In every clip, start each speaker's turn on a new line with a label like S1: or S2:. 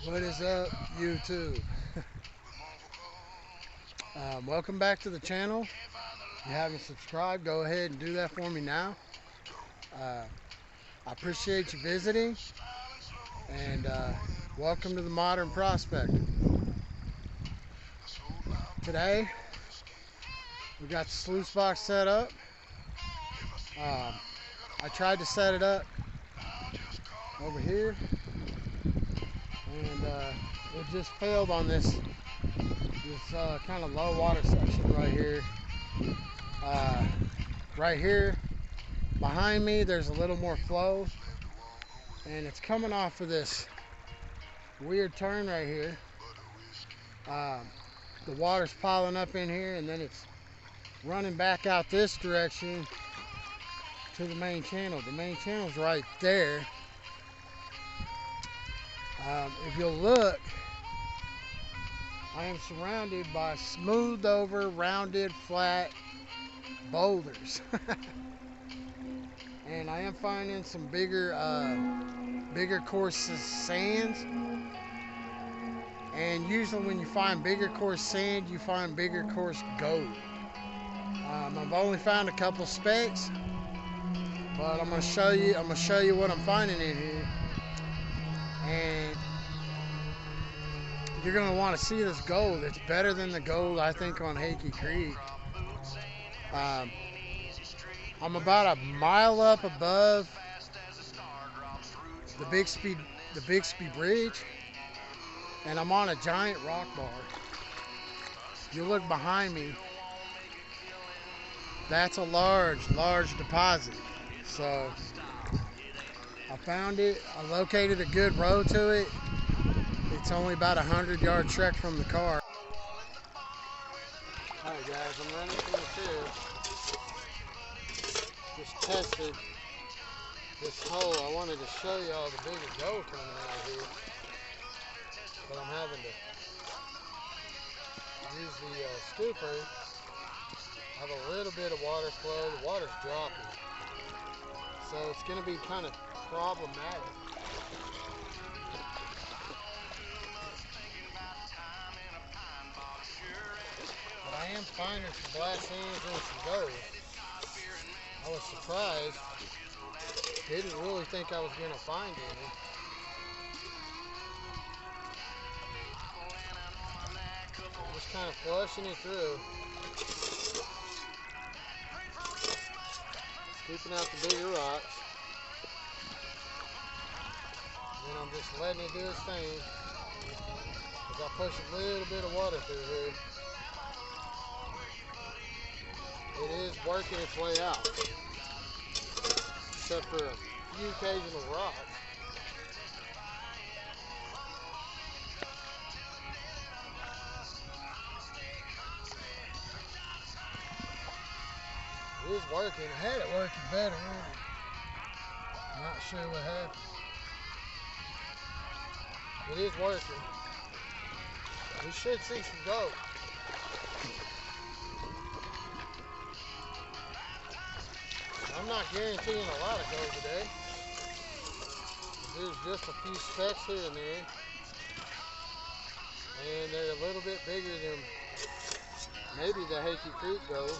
S1: What is up, YouTube? Welcome back to the channel. If you haven't subscribed, go ahead and do that for me now. Uh, I appreciate you visiting, and welcome to the Modern Prospector. Today, we got the sluice box set up. I tried to set it up over here, and it just failed on this kind of low water section right here. Right here behind me, there's a little more flow, and it's coming off of this weird turn right here. The water's piling up in here, and then it's running back out this direction to the main channel. The main channel's right there. If you'll look, I am surrounded by smoothed over, rounded, flat boulders. And I am finding some bigger coarse sands. And usually when you find bigger coarse sand, you find bigger coarse gold. I've only found a couple specks, but I'm gonna show you what I'm finding in here. And you're gonna want to see this gold. It's better than the gold I think on Hakey Creek. I'm about a mile up above the Bixby Bridge, and I'm on a giant rock bar. You look behind me, that's a large deposit. So I found it, I located a good road to it. It's only about a 100-yard trek from the car. Alright guys, I'm running from the field. Just tested this hole. I wanted to show you all the bigger gold coming out of here, but I'm having to use the scooper. I have a little bit of water flow. The water's dropping, so it's going to be kind of problematic. But I am finding some black sands and some gold. I was surprised. Didn't really think I was going to find any. Just kind of flushing it through. Scooping out the bigger rocks. Then I'm just letting it do its thing. As I push a little bit of water through here. It is working its way out. Except for a few occasional rocks. It is working. I had it working better. Not sure what happened. It is working. We should see some gold. I'm not guaranteeing a lot of gold today. There's just a few specks here and there. And they're a little bit bigger than maybe the Hakey Creek gold.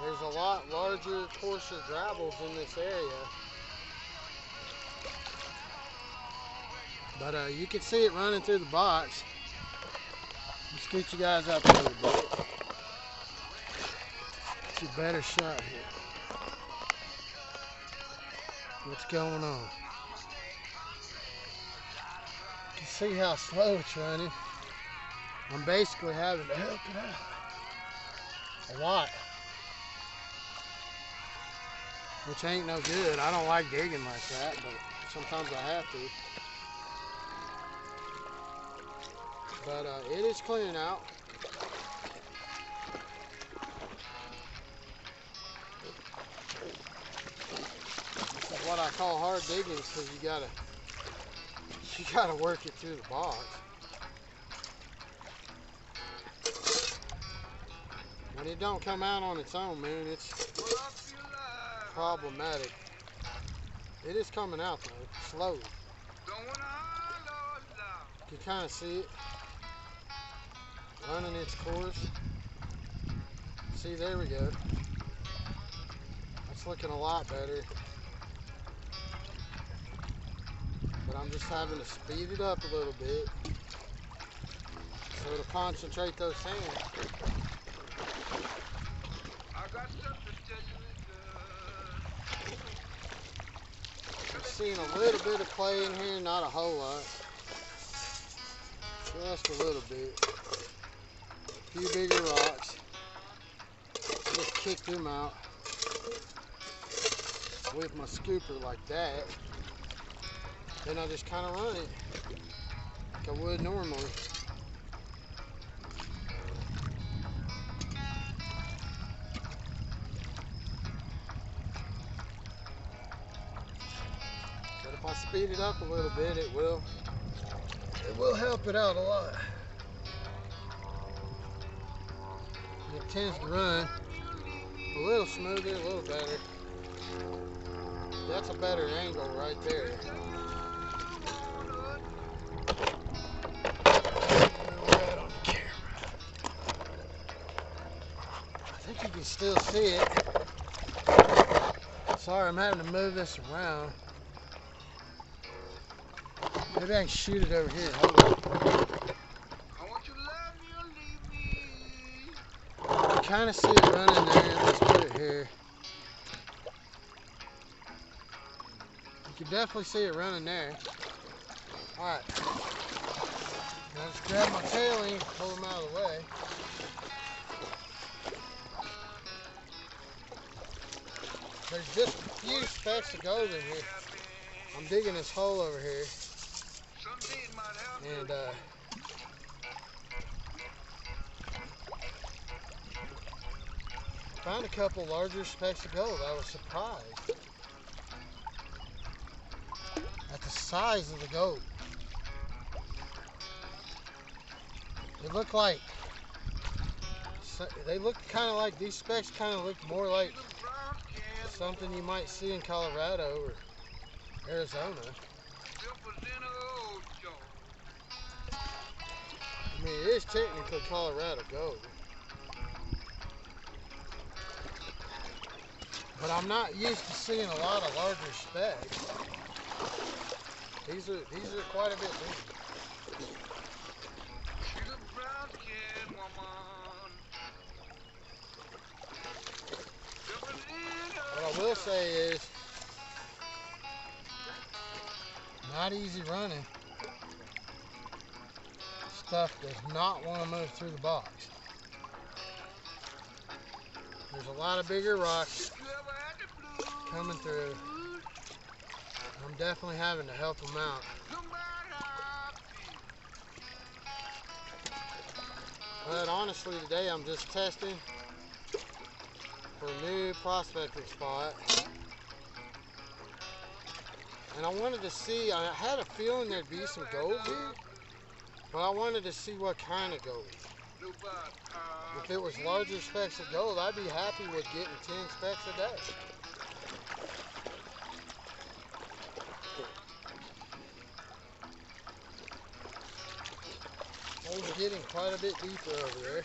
S1: There's a lot larger, coarser gravels in this area. But you can see it running through the box. Let's scoot you guys up a little bit. It's a better shot here. What's going on? You can see how slow it's running. I'm basically having to help it out a lot. Which ain't no good. I don't like digging like that, but sometimes I have to. But it is clearing out. This is what I call hard digging, because you gotta work it through the box. When it don't come out on its own, man, it's problematic. It is coming out though, slowly. You can kind of see it running its course. See, there we go. That's looking a lot better. But I'm just having to speed it up a little bit so to concentrate those sands.
S2: I got something to tell you.
S1: I'm seeing a little bit of clay in here, not a whole lot. Just a little bit. A few bigger rocks. Just kick them out with my scooper like that. Then I just kind of run it like I would normally. But if I speed it up a little bit, it will help it out a lot. It tends to run a little smoother, a little better. That's a better angle right there. Right on the camera. I think you can still see it. Sorry, I'm having to move this around. Maybe I can shoot it over here. Hold on.
S2: I want you to love me or leave me.
S1: You kind of see it running there. Let's put it here. You can definitely see it running there. Alright. Now just grab my tail end, pull them out of the way. There's just a few specks of gold in here. I'm digging this hole over here. And found a couple larger specks of gold. I was surprised at the size of the gold. They look like, these specks kind of look more like something you might see in Colorado or Arizona. I mean, it is technically Colorado gold. But I'm not used to seeing a lot of larger specks. These are quite a bit bigger. What I will say is, not easy running. Stuff does not want to move through the box. There's a lot of bigger rocks coming through. I'm definitely having to help them out. But honestly, today I'm just testing for a new prospecting spot. And I wanted to see, I had a feeling there'd be some gold here, but I wanted to see what kind of gold. If it was larger specks of gold, I'd be happy with getting 10 specks a day. Hole's getting quite a bit deeper over there.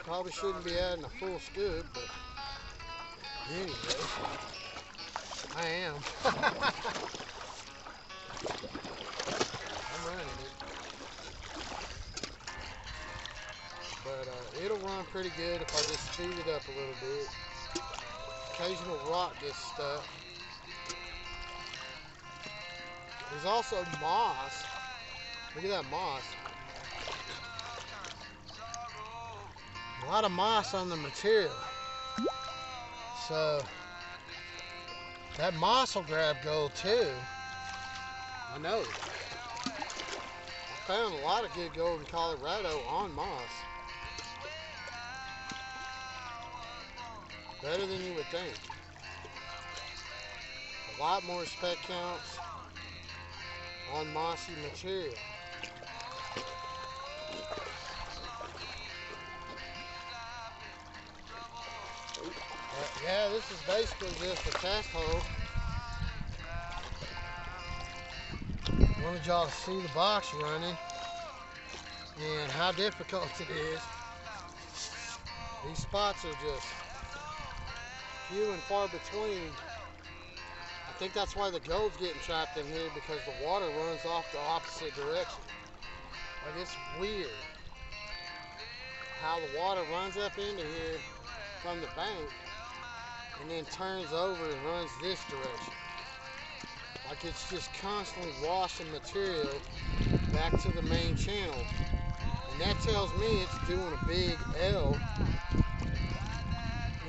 S1: Probably shouldn't be adding a full scoop, but anyway, I am. I'm running it. But it'll run pretty good if I just speed it up a little bit. Occasional rock gets stuck. There's also moss. Look at that moss. A lot of moss on the material. So that moss will grab gold too. I know. I found a lot of good gold in Colorado on moss. Better than you would think. A lot more spec counts on mossy material. Yeah, this is basically just a test hole. wanted y'all to see the box running and how difficult it is. These spots are just few and far between. I think that's why the gold's getting trapped in here, because the water runs off the opposite direction. Like, it's weird how the water runs up into here from the bank and then turns over and runs this direction. Like, it's just constantly washing material back to the main channel. And that tells me it's doing a big L.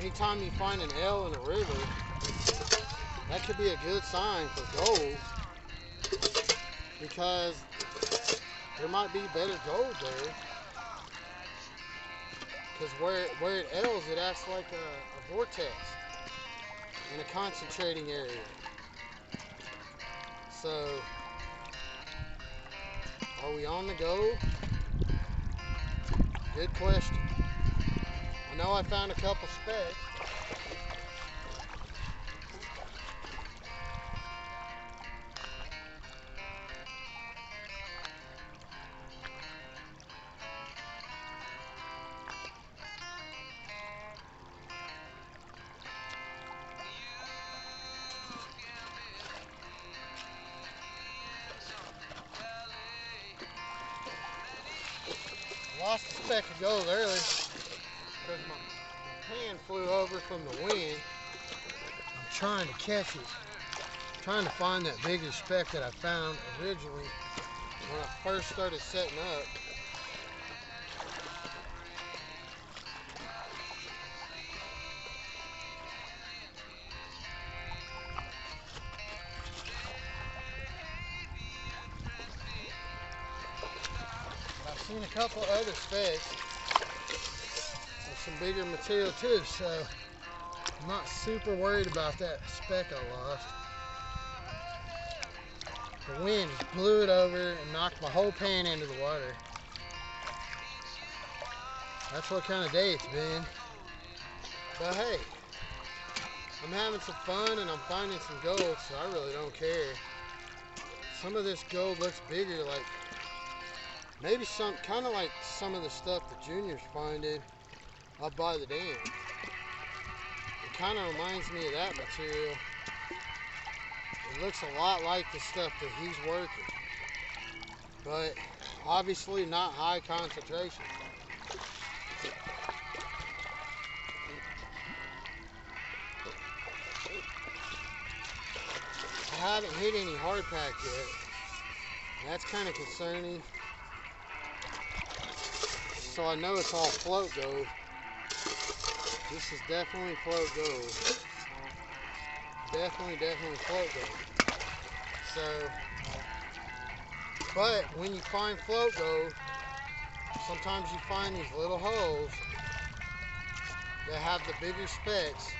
S1: Anytime you find an L in a river, that could be a good sign for gold, because there might be better gold there. Because where it L's, it acts like a vortex in a concentrating area. So, are we on the gold? Good question. I know I found a couple specks. Lost a speck of gold early because my pan flew over from the wind. I'm trying to catch it. I'm trying to find that bigger speck that I found originally when I first started setting up. I've seen a couple other specks with some bigger material too, so I'm not super worried about that speck I lost. The wind just blew it over and knocked my whole pan into the water. That's what kind of day it's been. But hey, I'm having some fun and I'm finding some gold, so I really don't care. Some of this gold looks bigger, like maybe some, kind of like some of the stuff the junior's finding up by the dam. It kind of reminds me of that material. It looks a lot like the stuff that he's working, but obviously not high concentration. I haven't hit any hard pack yet. That's kind of concerning. So I know it's all float gold. This is definitely float gold. Definitely float gold. So, but when you find float gold, sometimes you find these little holes that have the bigger specks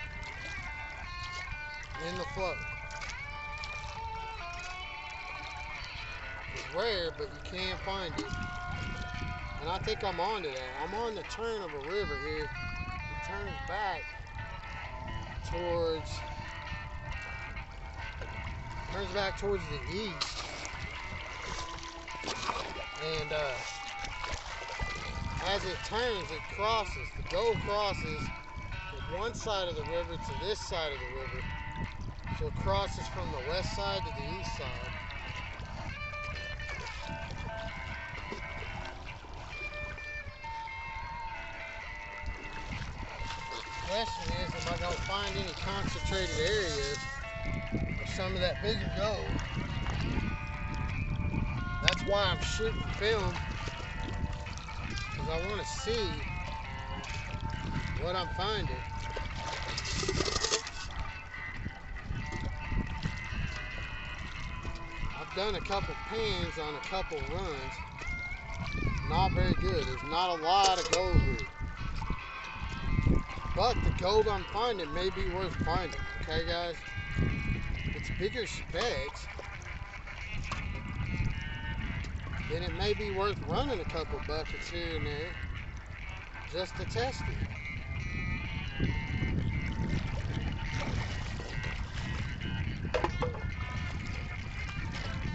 S1: in the float. It's rare, but you can find it. And I think I'm onto that. I'm on the turn of a river here. It turns back towards the east. And as it turns, it crosses. The gold crosses from one side of the river to this side of the river. So it crosses from the west side to the east side. The question is, am I going to find any concentrated areas of some of that bigger gold? That's why I'm shooting film, because I want to see what I'm finding. I've done a couple pans on a couple runs. Not very good. There's not a lot of gold here. But the gold I'm finding may be worth finding. Okay, guys? It's bigger specks. Then it may be worth running a couple buckets here and there just to test it.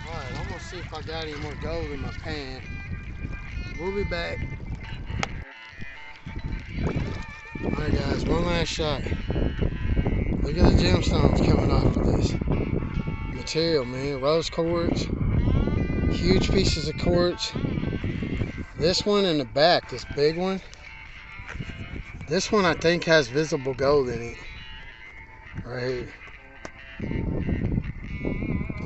S1: Alright, I'm going to see if I got any more gold in my pan. We'll be back. Alright guys, one last shot. Look at the gemstones coming off of this material, man. Rose quartz, huge pieces of quartz. This one in the back, this big one, this one I think has visible gold in it. Right here.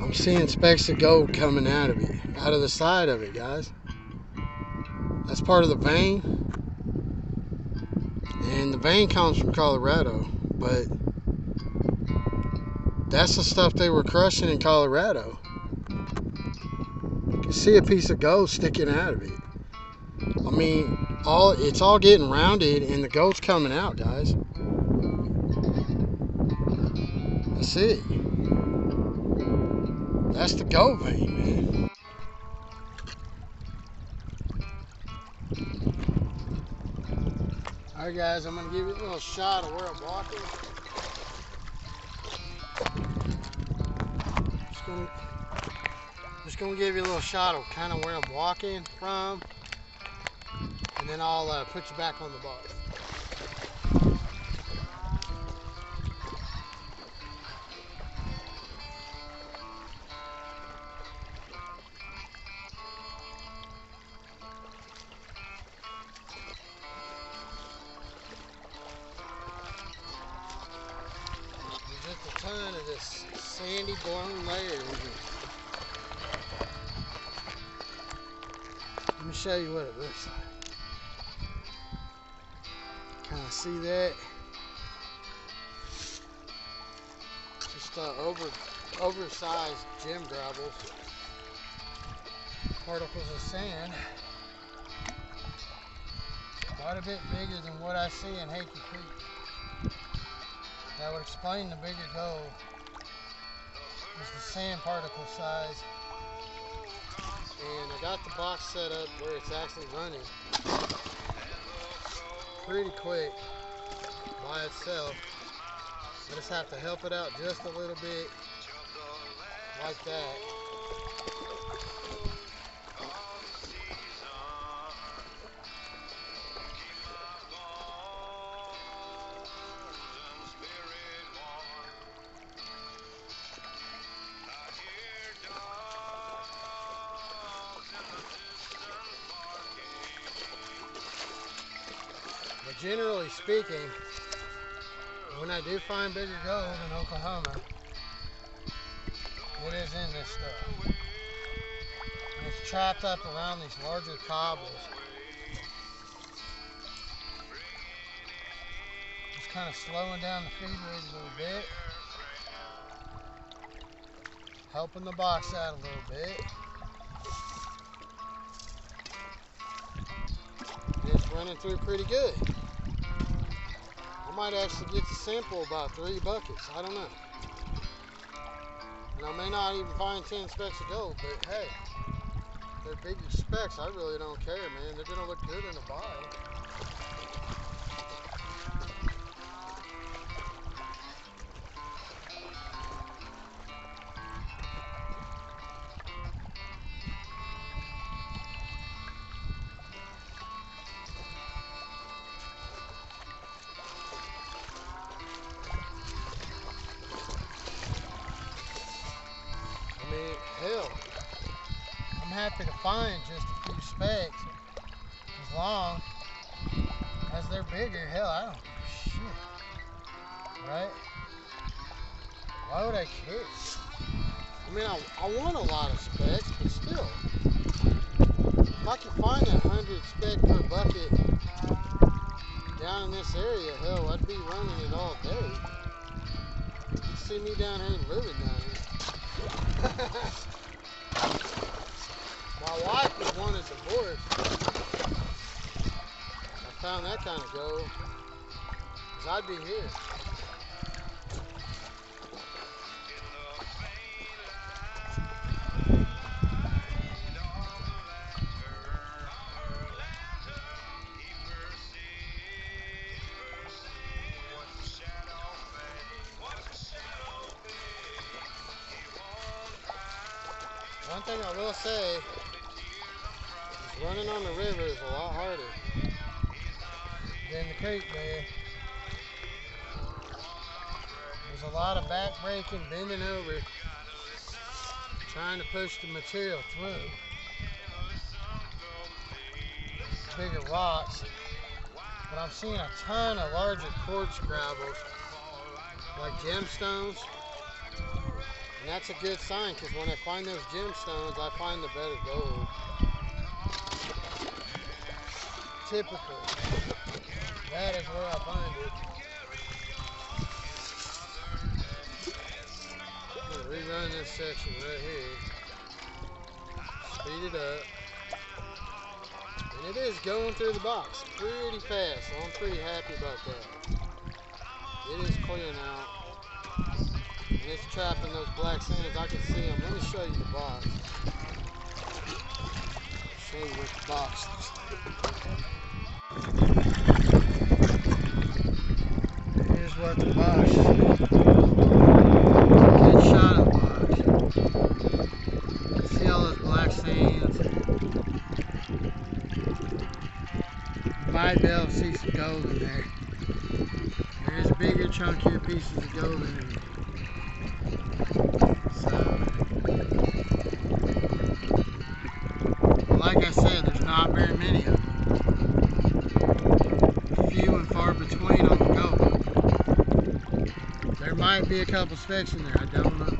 S1: I'm seeing specks of gold coming out of it, out of the side of it, guys. That's part of the vein. And the vein comes from Colorado, but that's the stuff they were crushing in Colorado. You can see a piece of gold sticking out of it. I mean, it's all getting rounded and the gold's coming out, guys. That's it. That's the gold vein, man. Alright guys, I'm going to give you a little shot of where I'm walking. Just going to give you a little shot of kind of where I'm walking from. And then I'll put you back on the box. There's just a ton of this sandy blown layer in here. Let me show you what it looks like. Kind of see that? Just oversized gem gravels, particles of sand. Quite a bit bigger than what I see in Hakey Creek. That would explain the bigger gold. Is the sand particle size. And I got the box set up where it's actually running pretty quick by itself. I just have to help it out just a little bit, like that. But generally speaking, when I do find bigger gold in Oklahoma, it is in this stuff. And it's trapped up around these larger cobbles. Just kind of slowing down the feed rate a little bit. Helping the box out a little bit. It's running through pretty good. I might actually get to sample about 3 buckets. I don't know. And I may not even find 10 specks of gold, but hey, they're bigger specks. I really don't care, man. They're gonna look good in the bottle. Hell, I'm happy to find just a few specks as long as they're bigger. Hell, I don't give a shit, right? Why would I care? I mean, I want a lot of specks, but still, if I can find 100 spec per bucket down in this area, hell, I'd be running it all day. You see me down here living down here. My wife would want a divorce. I found that kind of gold, because I'd be here. One thing I will say is running on the river is a lot harder than the creek bed. There's a lot of back breaking, bending over, trying to push the material through. Bigger rocks, but I'm seeing a ton of larger quartz gravels, like gemstones, and that's a good sign because when I find those gemstones, I find the better gold. Typically, that is where I find it. I'm gonna rerun this section right here, speed it up. And it is going through the box pretty fast, so I'm pretty happy about that. It is clear now, and it's trapping those black sands. I can see them. Let me show you the box. Show you what the box looks like. Here's what the box is. Good shot of the box. See all those black sands. You might be able to see some gold in there. There's bigger, chunkier pieces of gold in there. So, like I said, there's not very many of them. Few and far between on the gold. There might be a couple specks in there, I don't know.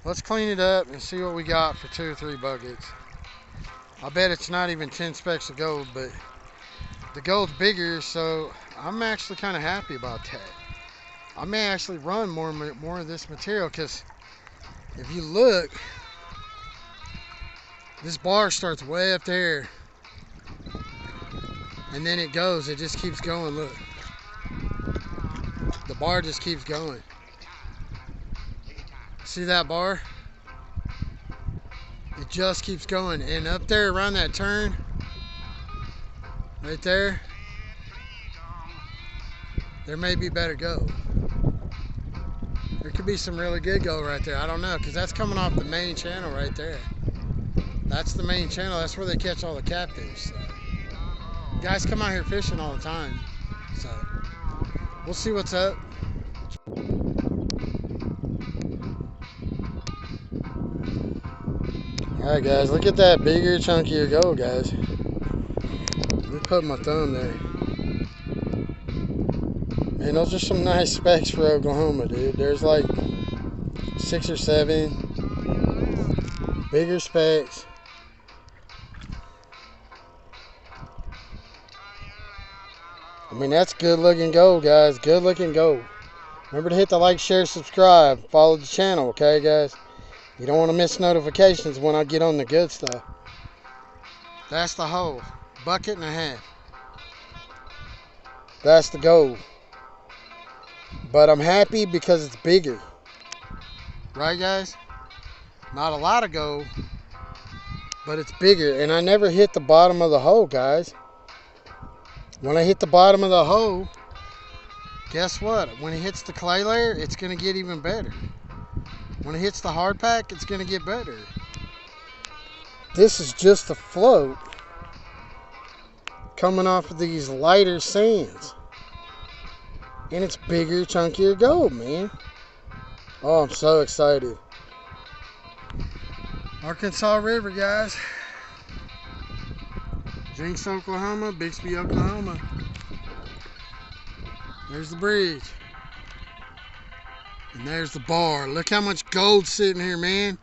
S1: Let's clean it up and see what we got for 2 or 3 buckets. I bet it's not even 10 specks of gold, but the gold's bigger, so I'm actually kind of happy about that. I may actually run more of this material, because if you look, this bar starts way up there, and then it goes, it just keeps going. Look, the bar just keeps going. See that bar? It just keeps going, and up there around that turn right there, there may be better gold. There could be some really good gold right there. I don't know, because that's coming off the main channel right there. That's the main channel. That's where they catch all the captives. So, guys come out here fishing all the time. So we'll see what's up. Alright guys, look at that bigger, chunkier gold, guys. Let me put my thumb there. Man, those are some nice specs for Oklahoma, dude. There's like 6 or 7 bigger specs. I mean, that's good looking gold, guys. Good looking gold. Remember to hit the like, share, subscribe, follow the channel, okay, guys? You don't want to miss notifications when I get on the good stuff. That's the hole. Bucket and a half. That's the gold. But I'm happy because it's bigger. Right, guys? Not a lot of gold, but it's bigger. And I never hit the bottom of the hole, guys. When I hit the bottom of the hole, guess what? When it hits the clay layer, it's going to get even better. When it hits the hard pack, it's going to get better. This is just a float coming off of these lighter sands. And it's bigger, chunkier gold, man. Oh, I'm so excited. Arkansas River, guys. Jinx, Oklahoma, Bixby, Oklahoma. There's the bridge. And there's the bar. Look how much gold's sitting here, man.